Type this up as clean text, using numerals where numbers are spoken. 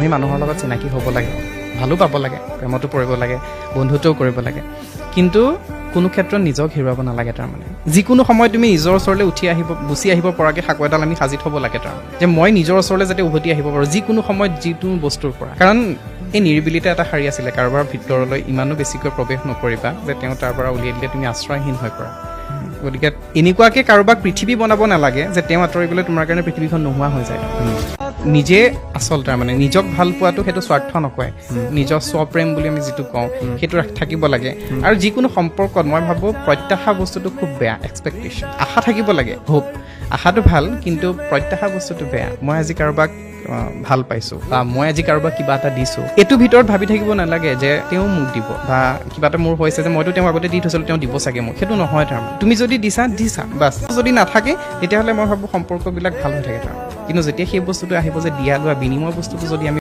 আমি মানুহৰ লগত চিনাকি হ'ব লাগে, ভালো পাব লাগে, প্ৰেমতো পৰিব লাগে, বন্ধুত্বও কৰিব লাগে, কিন্তু কোনো ক্ষেত্ৰত নিজক হেৰুৱাব নালাগে। তাৰমানে যিকোনো সময়ত তুমি নিজৰ ওচৰলৈ গুচি আহিব পৰাকৈ সাঁকো এডাল আমি সাজি থ'ব লাগে, তাৰমানে যে মই নিজৰ ওচৰলৈ যাতে উভতি আহিব পাৰোঁ যিকোনো সময়ত যিটো বস্তুৰ পৰা। কাৰণ এই নিৰিবিলিতে এটা শাৰী আছিলে, কাৰোবাৰ ভিতৰলৈ ইমানো বেছিকৈ প্ৰৱেশ নকৰিবা যে তেওঁ তাৰ পৰা উলিয়াই দিলে তুমি আশ্ৰয়হীন হৈ পৰা। গতিকে এনেকুৱাকৈ কাৰোবাক পৃথিৱী বনাব নালাগে যে তেওঁ আঁতৰিবলৈ তোমাৰ কাৰণে পৃথিৱীখন নোহোৱা হৈ যায়। নিজে আচল, তাৰমানে নিজক ভাল পোৱাটো সেইটো স্বাৰ্থ নকয়, নিজৰ স্বপ্ৰেম বুলি আমি যিটো কওঁ সেইটো থাকিব লাগে। আৰু যিকোনো সম্পৰ্কত মই ভাবোঁ প্ৰত্যাশা বস্তুটো খুব বেয়া। এক্সপেক্টেশ্যন, আশা থাকিব লাগে, হোপ, আশাটো ভাল, কিন্তু প্ৰত্যাশা বস্তুটো বেয়া। মই আজি কাৰোবাক ভাল পাইছোঁ বা মই আজি কাৰোবাক কিবা এটা দিছোঁ, এইটো ভিতৰত ভাবি থাকিব নালাগে যে তেওঁ মোক দিব, বা কিবা এটা মোৰ হৈছে যে মইতো তেওঁ আগতে দি থৈছিলোঁ তেওঁ দিব চাগে মোক। সেইটো নহয়। তাৰমানে তুমি যদি দিছা বাছ, যদি নাথাকে তেতিয়াহ'লে মই ভাবোঁ সম্পৰ্কবিলাক ভাল হৈ থাকে। তাৰমানে কিন্তু যেতিয়া সেই বস্তুটো আহিব যে দিয়া লোৱা বিনিময় বস্তুটো যদি আমি